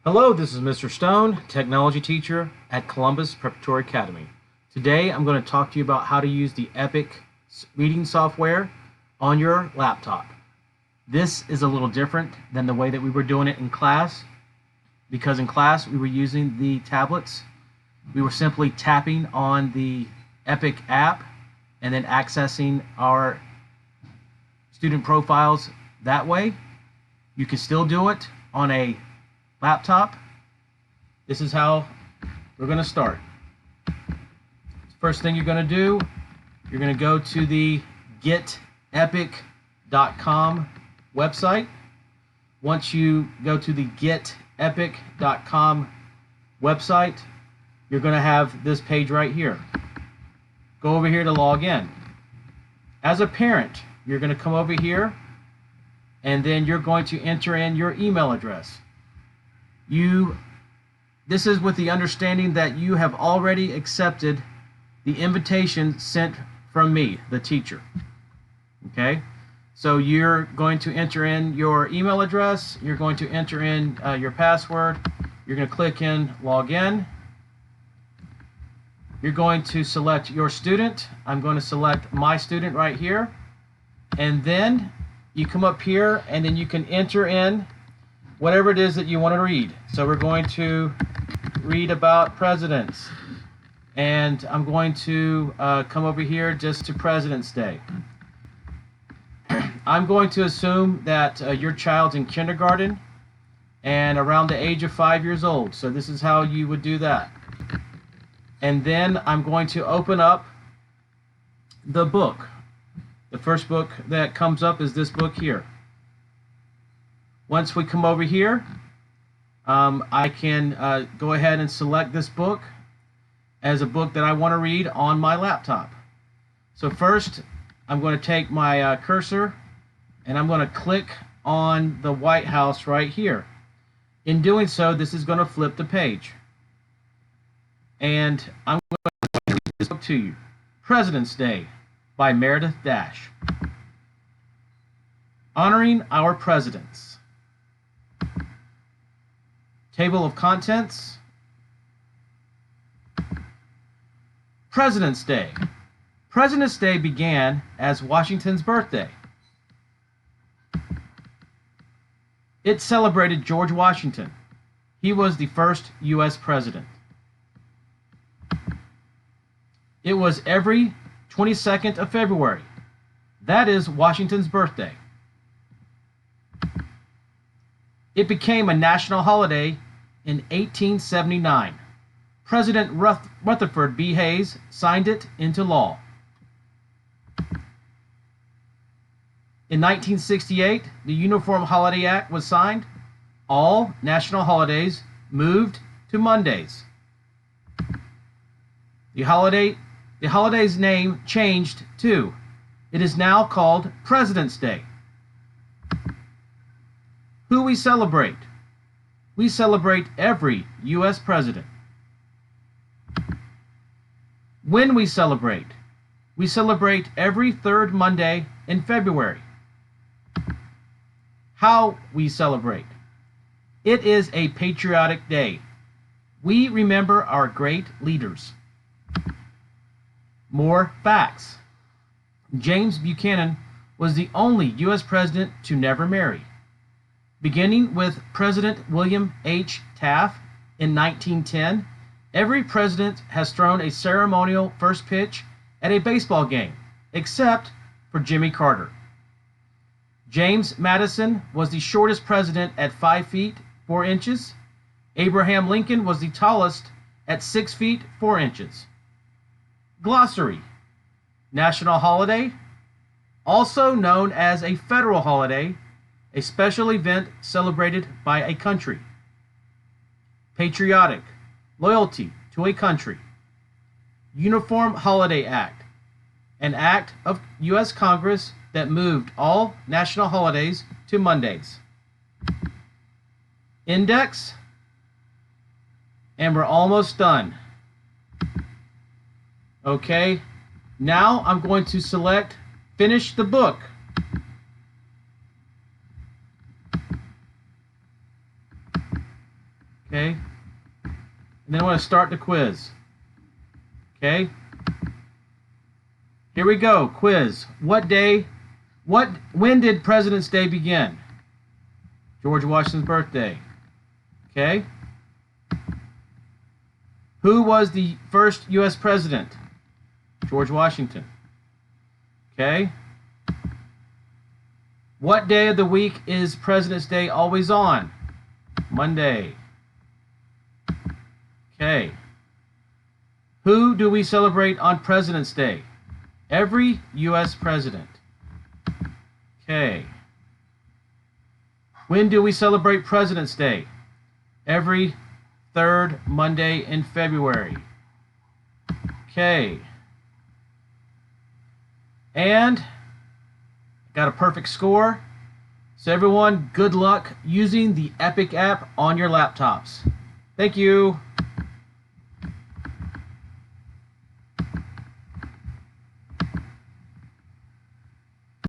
Hello, this is Mr. Stone, technology teacher at Columbus Preparatory Academy. Today I'm going to talk to you about how to use the Epic reading software on your laptop. This is a little different than the way that we were doing it in class, because in class we were using the tablets. We were simply tapping on the Epic app and then accessing our student profiles that way. You can still do it on a laptop. This is how we're going to start. First thing you're going to do, you're going to go to the getepic.com website. Once you go to the getepic.com website, you're going to have this page right here. Go over here to log in. As a parent, you're going to come over here and then you're going to enter in your email address. This is with the understanding that you have already accepted the invitation sent from me, the teacher. Okay? So you're going to enter in your email address, you're going to enter in your password, you're going to click in log in. You're going to select your student. I'm going to select my student right here. And then you come up here and then you can enter in whatever it is that you want to read. So we're going to read about presidents. And I'm going to come over here just to President's Day. I'm going to assume that your child's in kindergarten and around the age of 5 years old. So this is how you would do that. And then I'm going to open up the book. The first book that comes up is this book here. Once we come over here, I can go ahead and select this book as a book that I want to read on my laptop. So first, I'm going to take my cursor and I'm going to click on the White House right here. In doing so, this is going to flip the page. And I'm going to read this book to you. President's Day by Meredith Dash. Honoring Our Presidents. Table of contents. President's Day. President's Day began as Washington's birthday. It celebrated George Washington. He was the first U.S. president. It was every 22nd of February. That is Washington's birthday. It became a national holiday in 1879. President Rutherford B. Hayes signed it into law. In 1968, the Uniform Holiday Act was signed. All national holidays moved to Mondays. The holiday's name changed too. It is now called President's Day. Who we celebrate? We celebrate every U.S. president. When we celebrate? We celebrate every third Monday in February. How we celebrate? It is a patriotic day. We remember our great leaders. More facts. James Buchanan was the only U.S. president to never marry. Beginning with President William H. Taft in 1910, every president has thrown a ceremonial first pitch at a baseball game, except for Jimmy Carter. James Madison was the shortest president at 5 feet 4 inches. Abraham Lincoln was the tallest at 6 feet 4 inches. Glossary. National holiday, also known as a federal holiday, a special event celebrated by a country. Patriotic, loyalty to a country. Uniform Holiday Act, an act of U.S. Congress that moved all national holidays to Mondays. Index, and we're almost done. Okay, now I'm going to select Finish the Book. Okay? And then I want to start the quiz. Okay? Here we go. Quiz. When did President's Day begin? George Washington's birthday. Okay? Who was the first U.S. president? George Washington. Okay? What day of the week is President's Day always on? Monday. Okay. Who do we celebrate on President's Day? Every U.S. president. Okay. When do we celebrate President's Day? Every third Monday in February. Okay. And got a perfect score. So everyone, good luck using the Epic app on your laptops. Thank you.